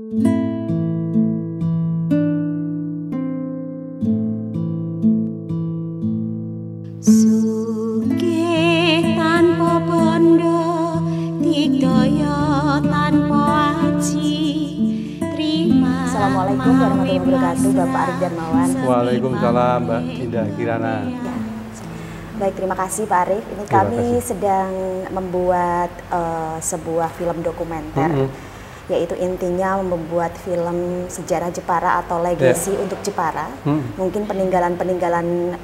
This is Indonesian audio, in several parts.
Sugih tanpa bondo, digdaya tanpa aji. Terima. Assalamualaikum warahmatullahi wabarakatuh, Bapak Arif Darmawan. Waalaikumsalam, Mbak Dinda Kirana. Ya. Baik, terima kasih Pak Arif. Ini kami sedang membuat sebuah film dokumenter, yaitu intinya membuat film sejarah Jepara atau legacy untuk Jepara. Mungkin peninggalan-peninggalan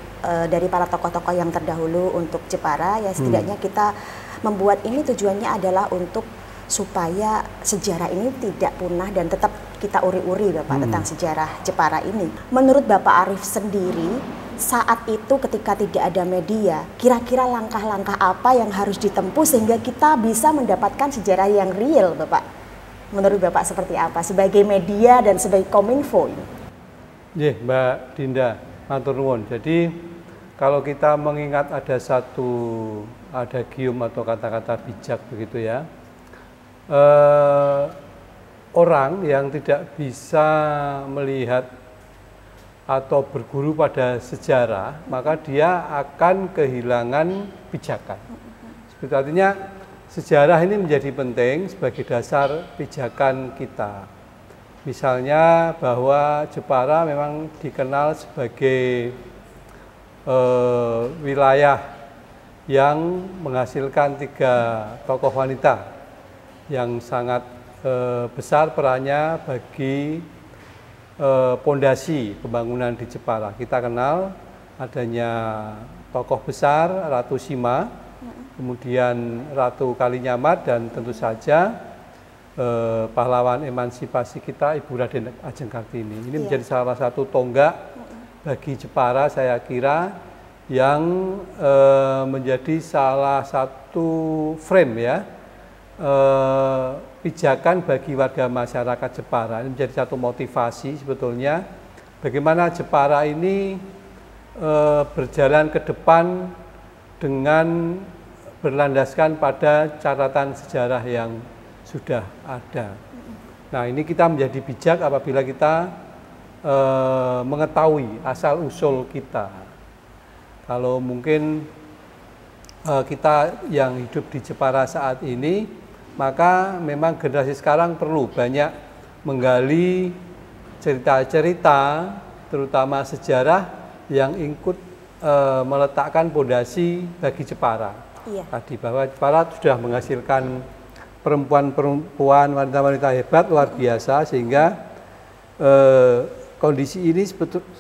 dari para tokoh-tokoh yang terdahulu untuk Jepara. Ya setidaknya kita membuat ini tujuannya adalah untuk supaya sejarah ini tidak punah dan tetap kita uri-uri Bapak tentang sejarah Jepara ini. Menurut Bapak Arif sendiri, saat itu ketika tidak ada media, kira-kira langkah-langkah apa yang harus ditempuh sehingga kita bisa mendapatkan sejarah yang real Bapak? Menurut Bapak seperti apa sebagai media dan sebagai Kominfo ini? Mbak Dinda, matur nuwun. Jadi kalau kita mengingat ada satu adagium atau kata-kata bijak begitu ya, orang yang tidak bisa melihat atau berguru pada sejarah, maka dia akan kehilangan pijakan. Seperti artinya sejarah ini menjadi penting sebagai dasar pijakan kita. Misalnya bahwa Jepara memang dikenal sebagai wilayah yang menghasilkan 3 tokoh wanita yang sangat besar perannya bagi pondasi pembangunan di Jepara. Kita kenal adanya tokoh besar Ratu Shima, kemudian Ratu Kalinyamat, dan tentu saja pahlawan emansipasi kita Ibu Raden Ajeng Kartini. Ini menjadi salah satu tonggak bagi Jepara, saya kira, yang menjadi salah satu frame ya, pijakan bagi warga masyarakat Jepara. Ini menjadi satu motivasi sebetulnya bagaimana Jepara ini berjalan ke depan dengan berlandaskan pada catatan sejarah yang sudah ada. Nah, ini kita menjadi bijak apabila kita mengetahui asal-usul kita. Kalau mungkin kita yang hidup di Jepara saat ini, maka memang generasi sekarang perlu banyak menggali cerita-cerita, terutama sejarah yang ikut meletakkan pondasi bagi Jepara. Tadi bahwa Jepara sudah menghasilkan perempuan-perempuan, wanita-wanita hebat luar biasa, sehingga kondisi ini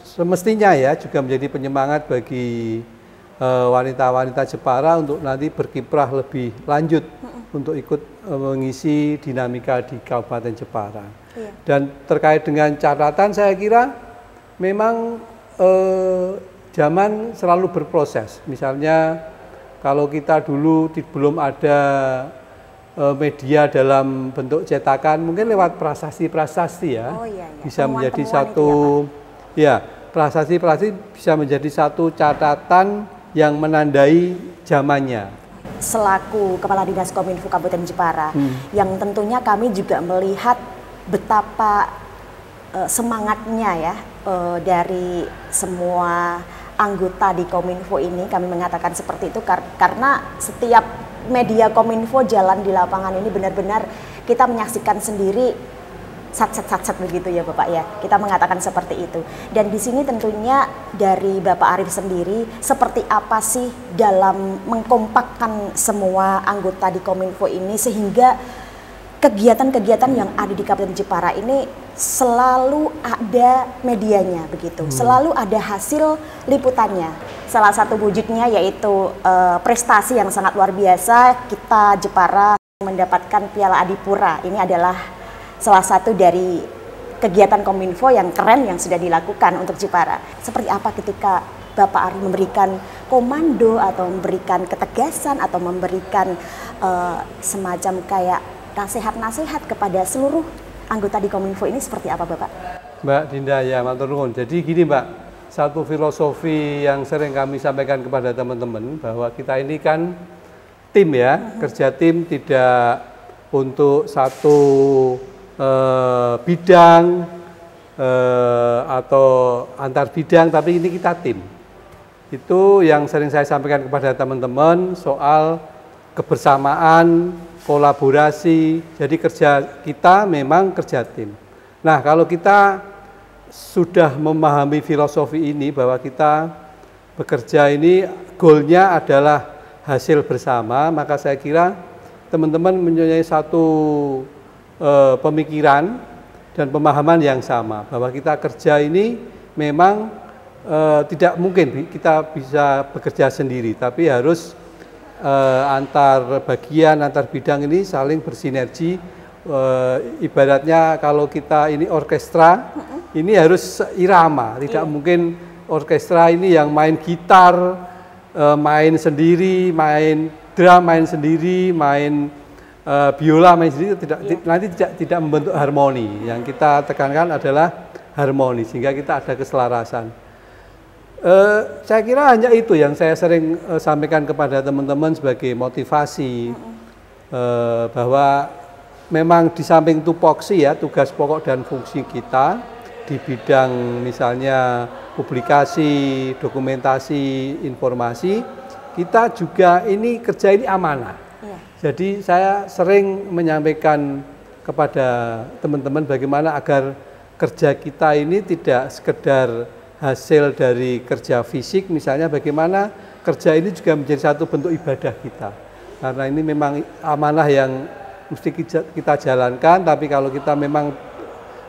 semestinya ya juga menjadi penyemangat bagi wanita-wanita Jepara untuk nanti berkiprah lebih lanjut untuk ikut mengisi dinamika di Kabupaten Jepara. Dan terkait dengan catatan, saya kira memang zaman selalu berproses. Misalnya kalau kita dulu belum ada media dalam bentuk cetakan, mungkin lewat prasasti-prasasti ya, bisa menjadi satu prasasti-prasasti bisa menjadi satu catatan yang menandai zamannya. Selaku Kepala Dinas Kominfo Kabupaten Jepara, yang tentunya kami juga melihat betapa semangatnya ya dari semua anggota di Kominfo ini. Kami mengatakan seperti itu karena setiap media Kominfo jalan di lapangan ini benar-benar kita menyaksikan sendiri sat-sat begitu ya Bapak ya. Kita mengatakan seperti itu. Dan di sini tentunya dari Bapak Arif sendiri seperti apa sih dalam mengkompakkan semua anggota di Kominfo ini sehingga kegiatan-kegiatan yang ada di Kabupaten Jepara ini selalu ada medianya begitu. Selalu ada hasil liputannya. Salah satu wujudnya yaitu prestasi yang sangat luar biasa, kita Jepara mendapatkan Piala Adipura. Ini adalah salah satu dari kegiatan Kominfo yang keren yang sudah dilakukan untuk Jepara. Seperti apa ketika Bapak Arif memberikan komando atau memberikan ketegasan atau memberikan semacam kayak nasihat-nasihat kepada seluruh anggota di Kominfo ini, seperti apa Bapak? Mbak Dinda, ya matur nuwun. Jadi gini Mbak, satu filosofi yang sering kami sampaikan kepada teman-teman bahwa kita ini kan tim ya, kerja tim, tidak untuk satu bidang atau antar bidang, tapi ini kita tim. Itu yang sering saya sampaikan kepada teman-teman soal kebersamaan, kolaborasi. Jadi kerja kita memang kerja tim. Nah, kalau kita sudah memahami filosofi ini bahwa kita bekerja ini goalnya adalah hasil bersama, maka saya kira teman-teman mempunyai satu pemikiran dan pemahaman yang sama bahwa kita kerja ini memang tidak mungkin kita bisa bekerja sendiri, tapi harus antar bagian, antar bidang ini saling bersinergi. Ibaratnya kalau kita ini orkestra, ini harus irama, tidak mungkin orkestra ini yang main gitar, main sendiri, main drum, main sendiri, main biola, main sendiri, nanti tidak membentuk harmoni. Yang kita tekankan adalah harmoni, sehingga kita ada keselarasan. Saya kira hanya itu yang saya sering sampaikan kepada teman-teman sebagai motivasi, bahwa memang di samping tupoksi ya, tugas pokok dan fungsi kita di bidang misalnya publikasi, dokumentasi, informasi, kita juga ini kerja ini amanah. Jadi saya sering menyampaikan kepada teman-teman bagaimana agar kerja kita ini tidak sekedar hasil dari kerja fisik, misalnya bagaimana kerja ini juga menjadi satu bentuk ibadah kita. Karena ini memang amanah yang mesti kita jalankan, tapi kalau kita memang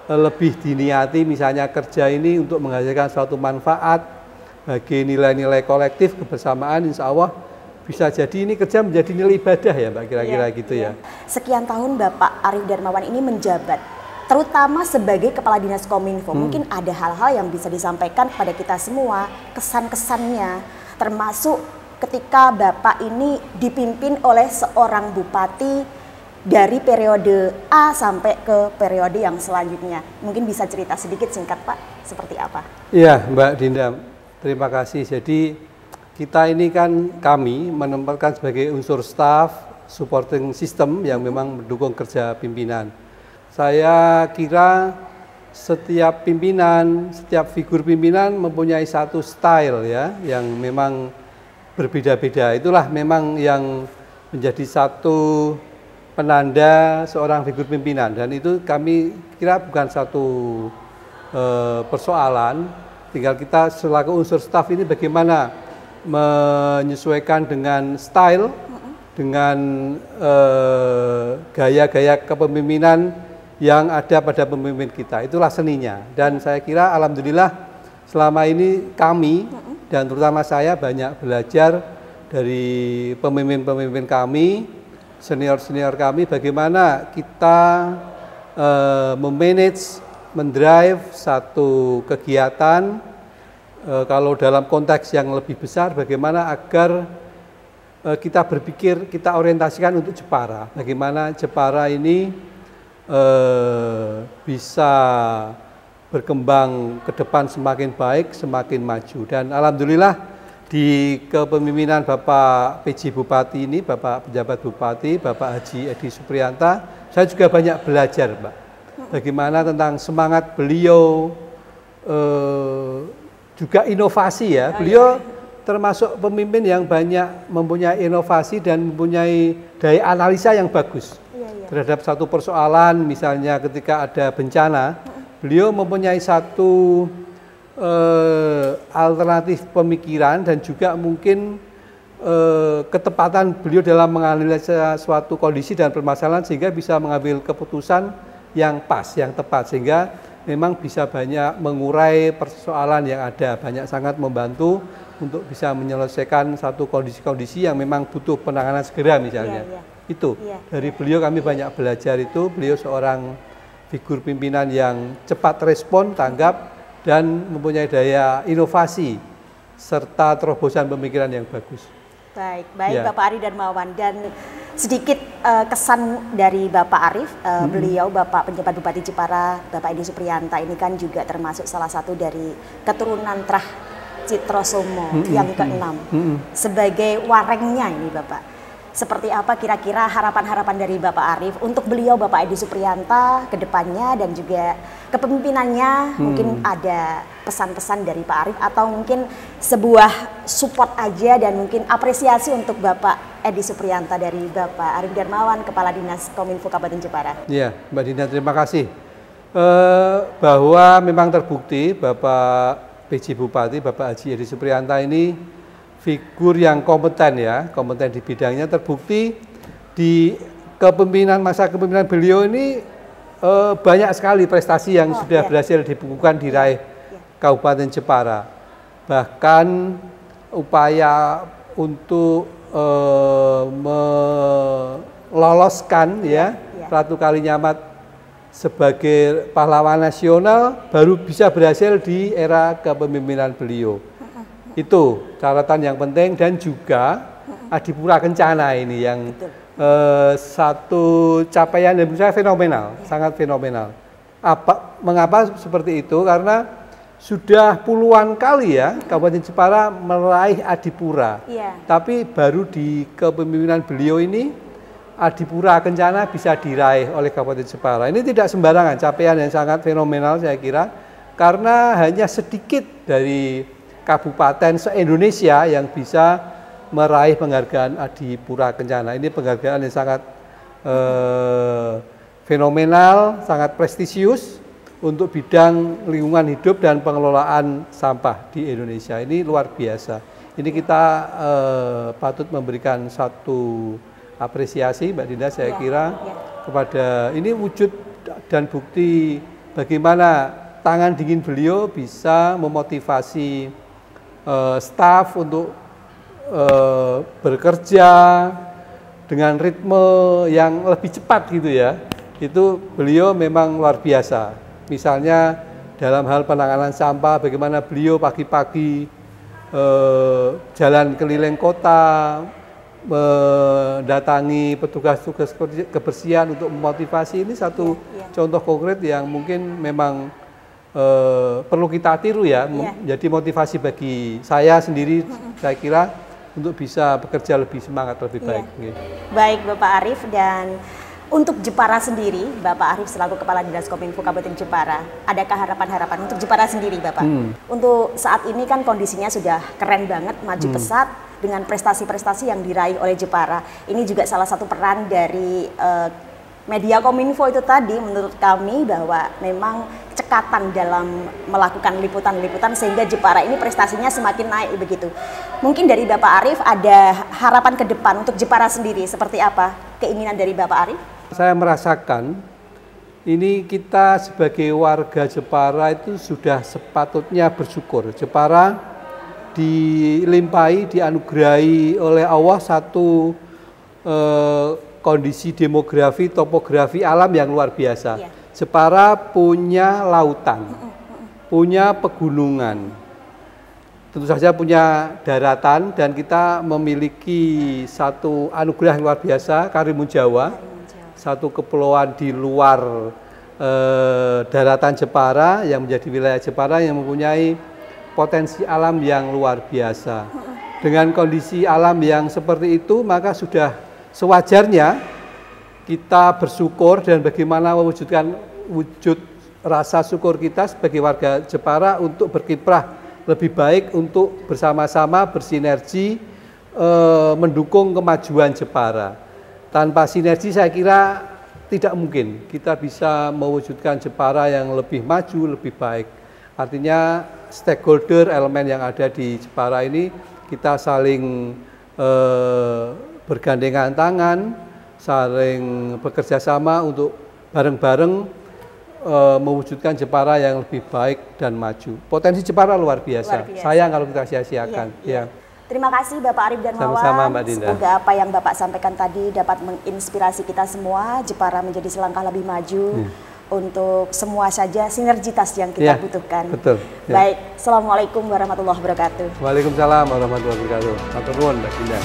lebih diniati misalnya kerja ini untuk menghasilkan suatu manfaat bagi nilai-nilai kolektif kebersamaan, insya Allah bisa jadi ini kerja menjadi nilai ibadah ya Mbak, kira-kira gitu ya. Sekian tahun Bapak Arief Darmawan ini menjabat, terutama sebagai Kepala Dinas Kominfo, mungkin ada hal-hal yang bisa disampaikan kepada kita semua, kesan-kesannya, termasuk ketika Bapak ini dipimpin oleh seorang bupati dari periode A sampai ke periode yang selanjutnya. Mungkin bisa cerita sedikit singkat Pak, seperti apa? Iya Mbak Dinda, terima kasih. Jadi kita ini kan kami menempatkan sebagai unsur staff supporting system yang memang mendukung kerja pimpinan. Saya kira setiap pimpinan, setiap figur pimpinan mempunyai satu style ya, yang memang berbeda-beda. Itulah memang yang menjadi satu penanda seorang figur pimpinan, dan itu kami kira bukan satu persoalan. Tinggal kita selaku unsur staff ini bagaimana menyesuaikan dengan style, dengan gaya-gaya kepemimpinan yang ada pada pemimpin kita. Itulah seninya. Dan saya kira alhamdulillah selama ini kami dan terutama saya banyak belajar dari pemimpin-pemimpin kami, senior-senior kami, bagaimana kita memanage, mendrive satu kegiatan. Kalau dalam konteks yang lebih besar, bagaimana agar kita berpikir, kita orientasikan untuk Jepara. Bagaimana Jepara ini bisa berkembang ke depan semakin baik, semakin maju. Dan alhamdulillah di kepemimpinan Bapak PJ Bupati ini, Bapak Penjabat Bupati, Bapak Haji Edi Supriyanta, saya juga banyak belajar, Mbak. Bagaimana tentang semangat beliau, juga inovasi ya. Beliau termasuk pemimpin yang banyak mempunyai inovasi dan mempunyai daya analisa yang bagus terhadap satu persoalan. Misalnya ketika ada bencana, beliau mempunyai satu alternatif pemikiran dan juga mungkin ketepatan beliau dalam menganalisa suatu kondisi dan permasalahan sehingga bisa mengambil keputusan yang pas, yang tepat, sehingga memang bisa banyak mengurai persoalan yang ada, banyak sangat membantu untuk bisa menyelesaikan satu kondisi-kondisi yang memang butuh penanganan segera misalnya. Itu dari beliau kami banyak belajar itu. Beliau seorang figur pimpinan yang cepat respon, tanggap, dan mempunyai daya inovasi serta terobosan pemikiran yang bagus. Baik, Bapak Arief Darmawan. Dan sedikit kesan dari Bapak Arief, beliau Bapak Penjabat Bupati Jepara, Bapak Edi Supriyanta ini kan juga termasuk salah satu dari keturunan Trah Citrosomo yang ke-6 sebagai warengnya ini Bapak. seperti apa kira-kira harapan-harapan dari Bapak Arief untuk beliau, Bapak Edi Supriyanta ke depannya dan juga kepemimpinannya. Mungkin ada pesan-pesan dari Pak Arief atau mungkin sebuah support aja dan mungkin apresiasi untuk Bapak Edi Supriyanta dari Bapak Arief Darmawan, Kepala Dinas Kominfo Kabupaten Jepara. Iya, Mbak Dina, terima kasih. Bahwa memang terbukti Bapak PJ Bupati, Bapak Haji Edi Supriyanta ini figur yang kompeten ya, kompeten di bidangnya, terbukti di masa kepemimpinan beliau ini banyak sekali prestasi yang sudah berhasil dibukukan diraih Kabupaten Jepara. Bahkan upaya untuk meloloskan Ratu Kalinyamat sebagai pahlawan nasional baru bisa berhasil di era kepemimpinan beliau. Itu catatan yang penting, dan juga Adipura Kencana ini yang satu capaian yang menurut saya fenomenal, sangat fenomenal. Mengapa seperti itu? Karena sudah puluhan kali ya Kabupaten Jepara meraih Adipura, tapi baru di kepemimpinan beliau ini Adipura Kencana bisa diraih oleh Kabupaten Jepara. Ini tidak sembarangan, capaian yang sangat fenomenal saya kira, karena hanya sedikit dari kabupaten se-Indonesia yang bisa meraih penghargaan Adipura Kencana. Ini penghargaan yang sangat fenomenal, sangat prestisius untuk bidang lingkungan hidup dan pengelolaan sampah di Indonesia. Ini luar biasa. Ini kita patut memberikan satu apresiasi, Mbak Dinda, saya kira kepada ini wujud dan bukti bagaimana tangan dingin beliau bisa memotivasi staf untuk bekerja dengan ritme yang lebih cepat gitu ya. Itu beliau memang luar biasa. Misalnya dalam hal penanganan sampah, bagaimana beliau pagi-pagi jalan keliling kota, mendatangi petugas-petugas kebersihan untuk memotivasi. Ini satu contoh konkret yang mungkin memang perlu kita tiru ya, menjadi motivasi bagi saya sendiri, saya kira, untuk bisa bekerja lebih semangat, lebih baik. Baik Bapak Arief, dan untuk Jepara sendiri, Bapak Arief selaku Kepala Dinas Kominfo Kabupaten Jepara, adakah harapan-harapan untuk Jepara sendiri Bapak? Untuk saat ini kan kondisinya sudah keren banget, maju pesat dengan prestasi-prestasi yang diraih oleh Jepara. Ini juga salah satu peran dari media Kominfo itu tadi, menurut kami bahwa memang cekatan dalam melakukan liputan-liputan sehingga Jepara ini prestasinya semakin naik begitu. Mungkin dari Bapak Arief ada harapan ke depan untuk Jepara sendiri, seperti apa keinginan dari Bapak Arief? Saya merasakan ini kita sebagai warga Jepara itu sudah sepatutnya bersyukur. Jepara dilimpahi, dianugerahi oleh Allah satu kondisi demografi, topografi alam yang luar biasa. Jepara punya lautan, punya pegunungan, tentu saja punya daratan, dan kita memiliki satu anugerah yang luar biasa, Karimun Jawa, satu kepulauan di luar daratan Jepara yang menjadi wilayah Jepara yang mempunyai potensi alam yang luar biasa. Dengan kondisi alam yang seperti itu, maka sudah sewajarnya kita bersyukur dan bagaimana mewujudkan wujud rasa syukur kita sebagai warga Jepara untuk berkiprah lebih baik untuk bersama-sama bersinergi mendukung kemajuan Jepara. Tanpa sinergi saya kira tidak mungkin kita bisa mewujudkan Jepara yang lebih maju, lebih baik. Artinya stakeholder, elemen yang ada di Jepara ini kita saling bergandengan tangan, saling bekerja sama untuk bareng-bareng mewujudkan Jepara yang lebih baik dan maju. Potensi Jepara luar biasa. Sayang kalau kita sia-siakan. Terima kasih Bapak Arief Darmawan. Sama-sama Mbak Dinda. Semoga apa yang Bapak sampaikan tadi dapat menginspirasi kita semua, Jepara menjadi selangkah lebih maju untuk semua saja sinergitas yang kita butuhkan. Betul. Baik, Assalamualaikum warahmatullahi wabarakatuh. Waalaikumsalam warahmatullahi wabarakatuh. Matur nuwun Mbak Dinda.